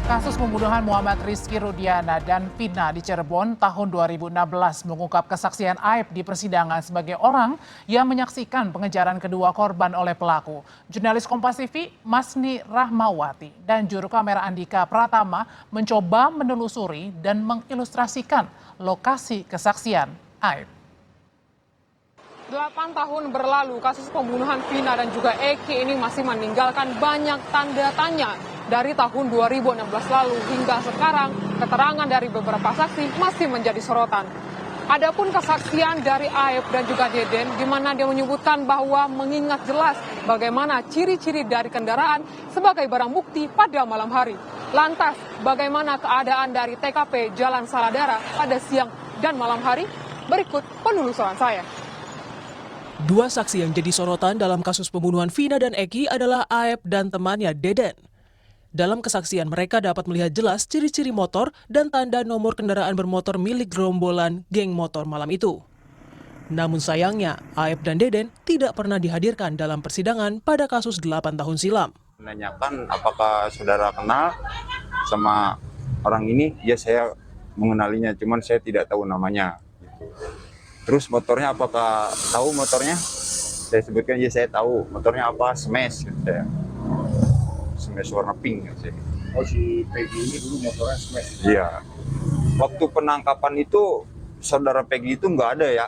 Kasus pembunuhan Muhammad Rizky Rudiana dan Vina di Cirebon tahun 2016 mengungkap kesaksian Aib di persidangan sebagai orang yang menyaksikan pengejaran kedua korban oleh pelaku. Jurnalis Kompas TV Masni Rahmawati dan juru kamera Andika Pratama mencoba menelusuri dan mengilustrasikan lokasi kesaksian Aib. 8 tahun berlalu, kasus pembunuhan Vina dan juga Eki ini masih meninggalkan banyak tanda tanya. Dari tahun 2016 lalu hingga sekarang, keterangan dari beberapa saksi masih menjadi sorotan. Adapun kesaksian dari Aib dan juga Deden, di mana dia menyebutkan bahwa mengingat jelas bagaimana ciri-ciri dari kendaraan sebagai barang bukti pada malam hari. Lantas, bagaimana keadaan dari TKP Jalan Saladara pada siang dan malam hari? Berikut penelusuran saya. Dua saksi yang jadi sorotan dalam kasus pembunuhan Vina dan Eki adalah Aib dan temannya Deden. Dalam kesaksian mereka dapat melihat jelas ciri-ciri motor dan tanda nomor kendaraan bermotor milik gerombolan geng motor malam itu. Namun sayangnya, Aib dan Deden tidak pernah dihadirkan dalam persidangan pada kasus 8 tahun silam. Menanyakan apakah saudara kenal sama orang ini, ya saya mengenalinya, cuman saya tidak tahu namanya. Terus motornya apakah tahu motornya? Saya sebutkan ya saya tahu motornya apa, Smash gitu saya. Smash warna pink gitu saya. Oh, si Peggy ini dulu motornya Smash? Iya. Waktu penangkapan itu saudara Peggy itu nggak ada ya.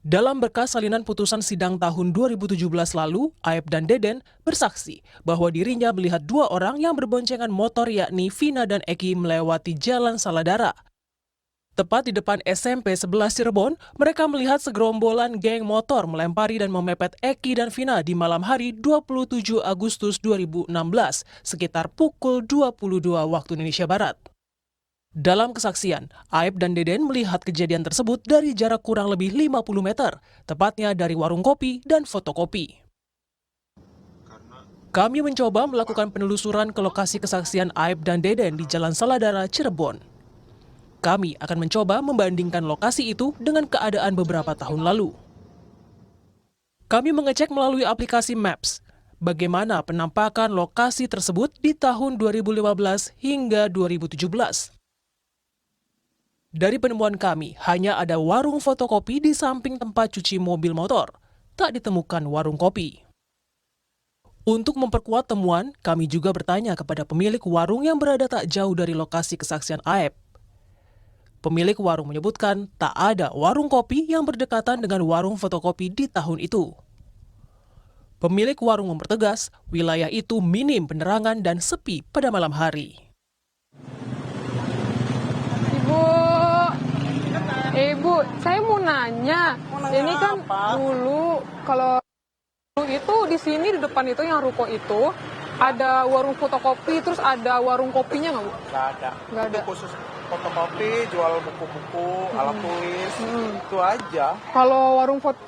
Dalam berkas salinan putusan sidang tahun 2017 lalu, Aib dan Deden bersaksi bahwa dirinya melihat dua orang yang berboncengan motor yakni Vina dan Eki melewati Jalan Saladara. Tepat di depan SMP 11 Cirebon, mereka melihat segerombolan geng motor melempari dan memepet Eki dan Vina di malam hari 27 Agustus 2016, sekitar pukul 22 waktu Indonesia Barat. Dalam kesaksian, Aib dan Deden melihat kejadian tersebut dari jarak kurang lebih 50 meter, tepatnya dari warung kopi dan fotokopi. Kami mencoba melakukan penelusuran ke lokasi kesaksian Aib dan Deden di Jalan Saladara, Cirebon. Kami akan mencoba membandingkan lokasi itu dengan keadaan beberapa tahun lalu. Kami mengecek melalui aplikasi Maps bagaimana penampakan lokasi tersebut di tahun 2015 hingga 2017. Dari penemuan kami, hanya ada warung fotokopi di samping tempat cuci mobil motor. Tak ditemukan warung kopi. Untuk memperkuat temuan, kami juga bertanya kepada pemilik warung yang berada tak jauh dari lokasi kesaksian Aib. Pemilik warung menyebutkan tak ada warung kopi yang berdekatan dengan warung fotokopi di tahun itu. Pemilik warung mempertegas wilayah itu minim penerangan dan sepi pada malam hari. Ibu, saya mau nanya ini kan apa? dulu kalau dulu itu di sini di depan itu yang ruko itu ada warung fotokopi, terus ada warung kopinya nggak, Bu? Nggak ada. Nggak ada. Itu khusus fotokopi, jual buku-buku, alat tulis, itu aja. Kalau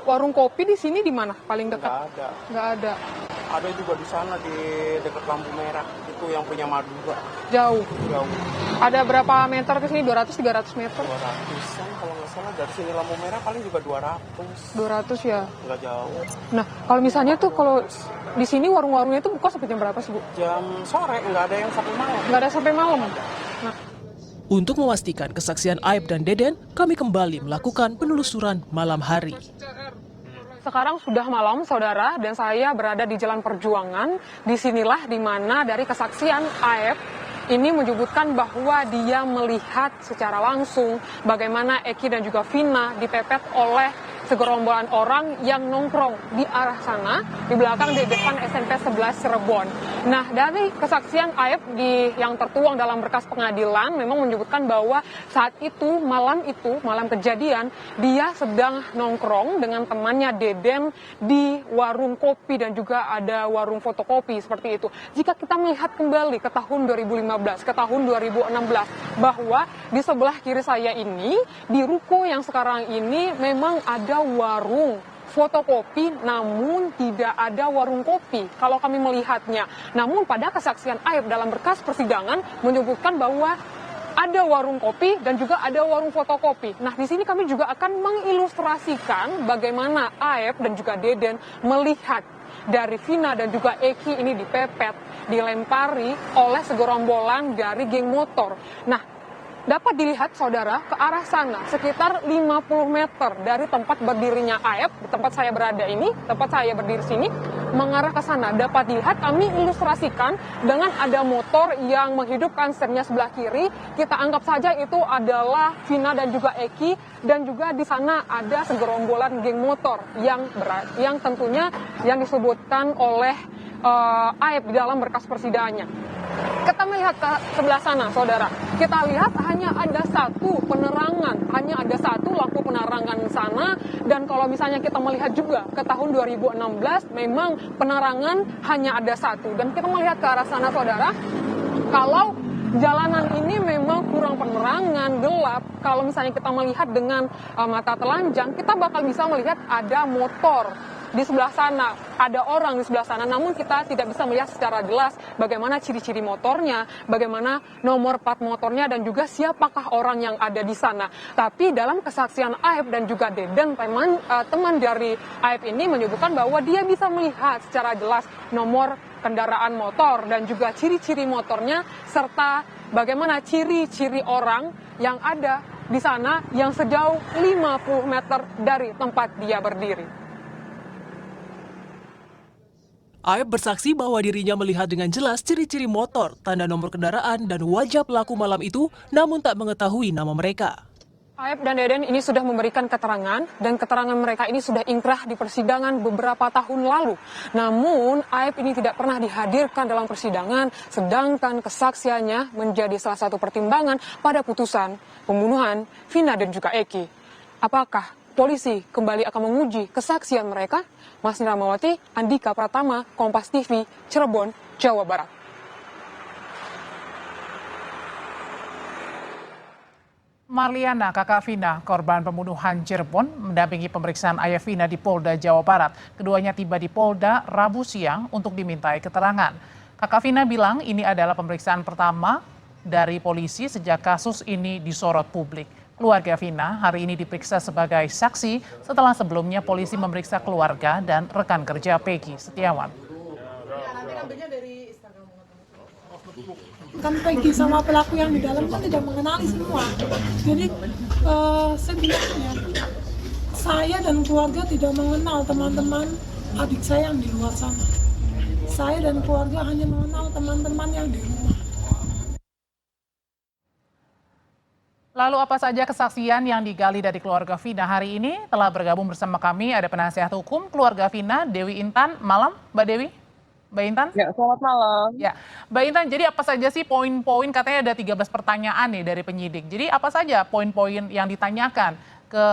warung kopi di sini di mana paling Nggak dekat? ada. Nggak ada. Ada juga di sana di dekat lampu merah, itu yang punya Madura. Jauh. Jauh. Ada berapa meter ke sini? 200-300 meter? 200-an kalau nggak salah, dari sini lampu merah paling juga 200. 200 ya. Nggak jauh. Nah, kalau misalnya tuh kalau di sini warung-warungnya itu buka sampai jam berapa sih, Bu? Jam sore, nggak ada yang sampai malam. Nggak ada sampai malam. Nah, Untuk memastikan kesaksian Aib dan Deden, kami kembali melakukan penelusuran malam hari. sekarang sudah malam, saudara, dan saya berada di Jalan Perjuangan. Disinilah di mana dari kesaksian Aib ini menyebutkan bahwa dia melihat secara langsung bagaimana Eki dan juga Vina dipepet oleh segerombolan orang yang nongkrong di arah sana, di belakang di depan SMP 11 Cirebon. Nah, dari kesaksian Aib yang tertuang dalam berkas pengadilan memang menyebutkan bahwa saat itu, malam kejadian, dia sedang nongkrong dengan temannya Deden di warung kopi dan juga ada warung fotokopi seperti itu. Jika kita melihat kembali ke tahun 2015, ke tahun 2016, bahwa di sebelah kiri saya ini, di ruko yang sekarang ini memang ada warung fotokopi, namun tidak ada warung kopi kalau kami melihatnya. Namun pada kesaksian Aib dalam berkas persidangan menyebutkan bahwa ada warung kopi dan juga ada warung fotokopi. Nah, di sini kami juga akan mengilustrasikan bagaimana Aib dan juga Deden melihat dari Vina dan juga Eki ini dipepet, dilempari oleh segerombolan dari geng motor. Nah, dapat dilihat saudara ke arah sana sekitar 50 meter dari tempat berdirinya Aep, di tempat saya berada ini, tempat saya berdiri sini, mengarah ke sana. Dapat dilihat, kami ilustrasikan dengan ada motor yang menghidupkan setirnya sebelah kiri. Kita anggap saja itu adalah Vina dan juga Eki, dan juga di sana ada segerombolan geng motor yang tentunya yang disebutkan oleh Aep di dalam berkas persidangannya. Kita melihat ke sebelah sana, saudara. Kita lihat hanya ada satu penerangan, hanya ada satu lampu penerangan di sana. Dan kalau misalnya kita melihat juga ke tahun 2016, memang penerangan hanya ada satu. Dan kita melihat ke arah sana, saudara, kalau jalanan ini memang kurang penerangan, gelap. Kalau misalnya kita melihat dengan mata telanjang, kita bakal bisa melihat ada motor di sebelah sana, ada orang di sebelah sana, namun kita tidak bisa melihat secara jelas bagaimana ciri-ciri motornya, bagaimana nomor plat motornya, dan juga siapakah orang yang ada di sana. Tapi dalam kesaksian Aep dan juga Deden, teman dari Aep ini menyebutkan bahwa dia bisa melihat secara jelas nomor kendaraan motor dan juga ciri-ciri motornya, serta bagaimana ciri-ciri orang yang ada di sana yang sejauh 50 meter dari tempat dia berdiri. Aep bersaksi bahwa dirinya melihat dengan jelas ciri-ciri motor, tanda nomor kendaraan, dan wajah pelaku malam itu, namun tak mengetahui nama mereka. Aep dan Deden ini sudah memberikan keterangan, dan keterangan mereka ini sudah ingkrah di persidangan beberapa tahun lalu. Namun, Aep ini tidak pernah dihadirkan dalam persidangan, sedangkan kesaksiannya menjadi salah satu pertimbangan pada putusan pembunuhan Vina dan juga Eki. Apakah polisi kembali akan menguji kesaksian mereka? Masni Ramawati, Andika Pratama, Kompas TV, Cirebon, Jawa Barat. Marliana, kakak Vina, korban pembunuhan Cirebon, mendampingi pemeriksaan ayah Vina di Polda Jawa Barat. Keduanya tiba di Polda Rabu siang untuk dimintai keterangan. Kakak Vina bilang ini adalah pemeriksaan pertama dari polisi sejak kasus ini disorot publik. Keluarga Vina hari ini diperiksa sebagai saksi setelah sebelumnya polisi memeriksa keluarga dan rekan kerja Peggy Setiawan. Kan Peggy sama pelaku yang di dalam kan tidak mengenali semua. Jadi sebenarnya saya dan keluarga tidak mengenal teman-teman adik saya yang di luar sana. Saya dan keluarga hanya mengenal teman-teman yang di rumah. Lalu apa saja kesaksian yang digali dari keluarga Vina hari ini? Telah bergabung bersama kami ada penasihat hukum keluarga Vina, Dewi Intan. Malam, Mbak Dewi. Mbak Intan? Ya, selamat malam. Ya, Mbak Intan, jadi apa saja sih poin-poin, katanya ada 13 pertanyaan nih dari penyidik. Jadi apa saja poin-poin yang ditanyakan ke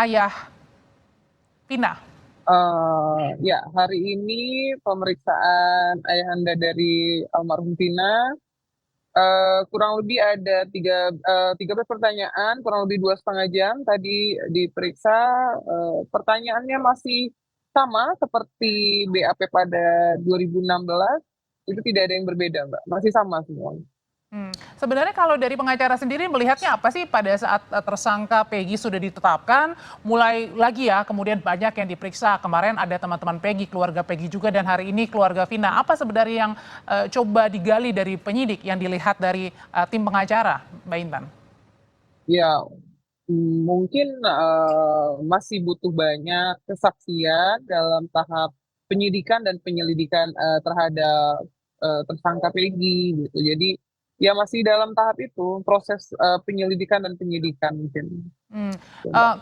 ayah Vina? Ya, hari ini pemeriksaan ayahanda dari almarhum Vina, kurang lebih ada 13 pertanyaan, kurang lebih 2,5 jam tadi diperiksa. Pertanyaannya masih sama seperti BAP pada 2016, itu tidak ada yang berbeda, Mbak. Masih sama semuanya. Sebenarnya kalau dari pengacara sendiri melihatnya apa sih pada saat tersangka Peggy sudah ditetapkan, mulai lagi ya, kemudian banyak yang diperiksa. Kemarin ada teman-teman Peggy, keluarga Peggy juga, dan hari ini keluarga Vina. Apa sebenarnya yang coba digali dari penyidik yang dilihat dari tim pengacara, Mbak Intan? Ya, mungkin masih butuh banyak kesaksian dalam tahap penyidikan dan penyelidikan terhadap tersangka Peggy gitu. Jadi ya masih dalam tahap itu proses penyelidikan dan penyidikan mungkin.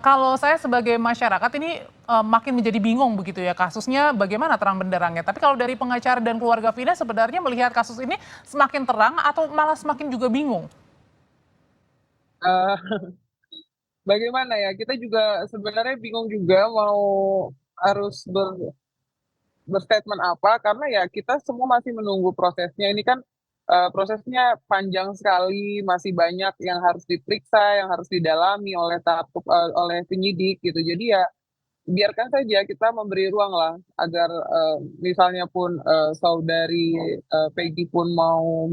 Kalau saya sebagai masyarakat ini makin menjadi bingung begitu ya kasusnya, bagaimana terang benderangnya. Tapi kalau dari pengacara dan keluarga Vina sebenarnya melihat kasus ini semakin terang atau malah semakin juga bingung? Bagaimana ya, kita juga sebenarnya bingung juga mau harus berstatement apa, karena ya kita semua masih menunggu prosesnya. Ini kan prosesnya panjang sekali, masih banyak yang harus diperiksa, yang harus didalami oleh penyidik gitu. Jadi ya biarkan saja, kita memberi ruang lah agar misalnya pun saudari Peggy pun mau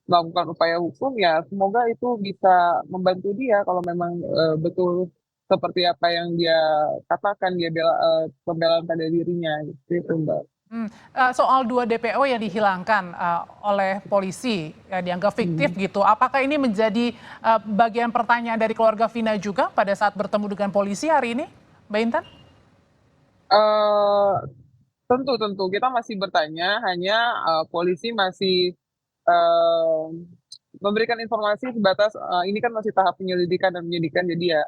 melakukan upaya hukum, ya semoga itu bisa membantu dia kalau memang betul seperti apa yang dia katakan, dia pembelaan pada dirinya gitu, Mbak. Soal 2 DPO yang dihilangkan oleh polisi, ya, dianggap fiktif gitu. Apakah ini menjadi bagian pertanyaan dari keluarga Vina juga pada saat bertemu dengan polisi hari ini, Mbak Intan? Eh, tentu kita masih bertanya, hanya polisi masih eh, memberikan informasi sebatas ini kan masih tahap penyelidikan dan penyidikan, jadi ya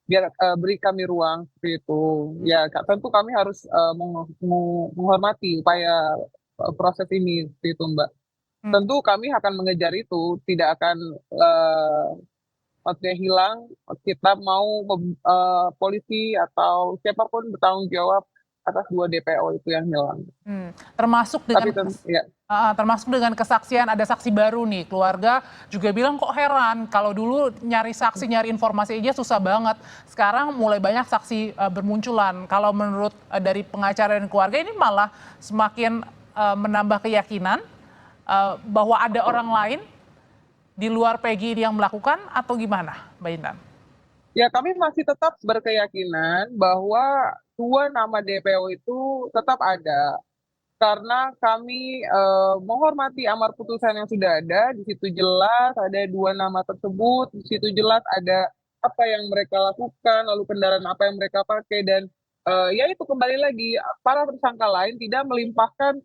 biar beri kami ruang seperti itu. Ya tentu kami harus menghormati upaya proses ini seperti itu, Mbak. Hmm. Tentu kami akan mengejar itu, tidak akan eh, maksudnya hilang. Kita mau polisi atau siapapun bertanggung jawab atas 2 DPO itu yang hilang. Termasuk Tapi dengan ya. termasuk dengan kesaksian ada saksi baru nih, keluarga juga bilang kok heran kalau dulu nyari saksi nyari informasi aja susah banget, sekarang mulai banyak saksi bermunculan. Kalau menurut dari pengacara dan keluarga ini malah semakin menambah keyakinan bahwa ada orang lain di luar Peggy ini yang melakukan, atau gimana, Mbak Intan? Ya, kami masih tetap berkeyakinan bahwa 2 nama DPO itu tetap ada. Karena kami menghormati amar putusan yang sudah ada, di situ jelas ada 2 nama tersebut, di situ jelas ada apa yang mereka lakukan, lalu kendaraan apa yang mereka pakai, dan ya itu kembali lagi, para tersangka lain tidak melimpahkan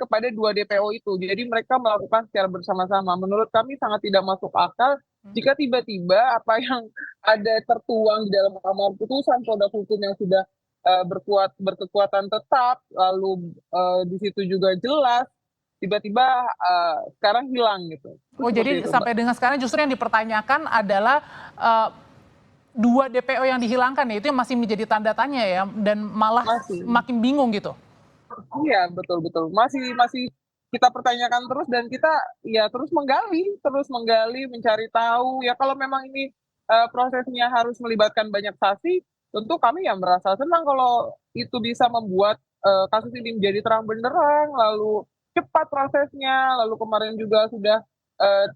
kepada 2 DPO itu. Jadi mereka melakukan secara bersama-sama. Menurut kami sangat tidak masuk akal jika tiba-tiba apa yang ada tertuang di dalam amar putusan produk hukum yang sudah berkekuatan tetap, lalu di situ juga jelas, tiba-tiba sekarang hilang gitu. Oh, Seperti jadi itu, sampai Mbak. dengan sekarang justru yang dipertanyakan adalah eh, 2 DPO yang dihilangkan ya, itu yang masih menjadi tanda tanya ya, dan malah Masih. makin bingung gitu. Iya, betul-betul. Masih kita pertanyakan terus, dan kita ya terus menggali, mencari tahu. Ya kalau memang ini prosesnya harus melibatkan banyak saksi, tentu kami ya merasa senang kalau itu bisa membuat kasus ini menjadi terang benderang, lalu cepat prosesnya, lalu kemarin juga sudah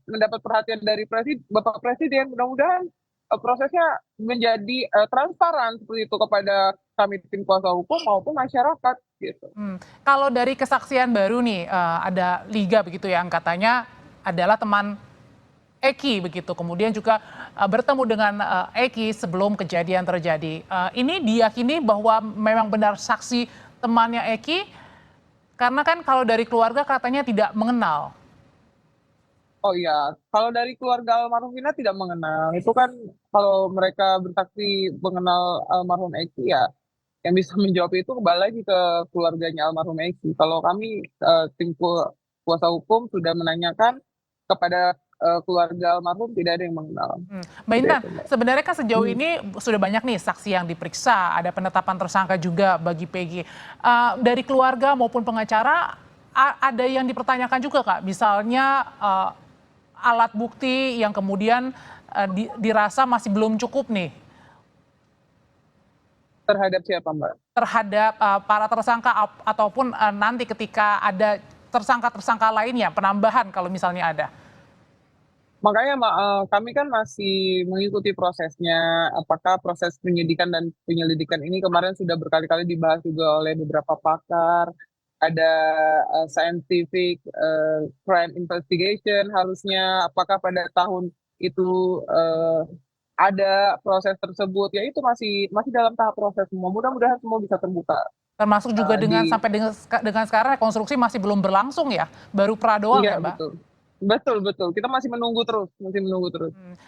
mendapat perhatian dari Bapak Presiden. Mudah-mudahan prosesnya menjadi transparan seperti itu kepada kami tim kuasa hukum maupun masyarakat gitu. Kalau dari kesaksian baru nih, ada Liga begitu yang katanya adalah teman Eki begitu, kemudian juga bertemu dengan Eki sebelum kejadian terjadi. Ini diyakini bahwa memang benar saksi temannya Eki, karena kan kalau dari keluarga katanya tidak mengenal. Oh iya, kalau dari keluarga almarhum Vina tidak mengenal. Itu kan kalau mereka bersaksi mengenal almarhum Eki, ya yang bisa menjawab itu kembali lagi ke keluarganya almarhum Eki. Kalau kami tim kuasa hukum sudah menanyakan kepada keluarga almarhum, tidak ada yang mengenal. Mbak Seperti Intan, itu, Mbak. sebenarnya kan sejauh ini sudah banyak nih saksi yang diperiksa, ada penetapan tersangka juga bagi Peggy. Dari keluarga maupun pengacara, ada yang dipertanyakan juga Kak, misalnya alat bukti yang kemudian dirasa masih belum cukup nih Terhadap siapa, Mbak? terhadap para tersangka ataupun nanti ketika ada tersangka-tersangka lainnya, penambahan kalau misalnya ada. Makanya kami kan masih mengikuti prosesnya, apakah proses penyidikan dan penyelidikan ini kemarin sudah berkali-kali dibahas juga oleh beberapa pakar, ada scientific crime investigation harusnya, apakah pada tahun itu ada proses tersebut, ya itu masih dalam tahap proses semua. Mudah-mudahan semua bisa terbuka. Termasuk juga dengan Di sampai dengan sekarang rekonstruksi masih belum berlangsung ya, baru pra doang Iya, ya Mbak. betul. Kita masih menunggu terus.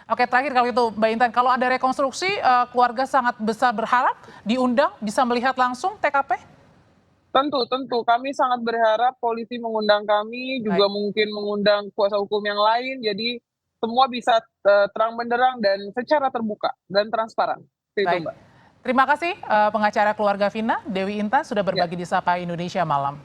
Oke, terakhir kalau itu Mbak Intan, kalau ada rekonstruksi, keluarga sangat besar berharap diundang bisa melihat langsung TKP? Tentu. Kami sangat berharap polisi mengundang kami, juga mungkin mengundang kuasa hukum yang lain. Jadi semua bisa terang benderang dan secara terbuka dan transparan. Itu, Baik. Mbak. Terima kasih pengacara keluarga Vina, Dewi Intan sudah berbagi di Sapa Indonesia Malam.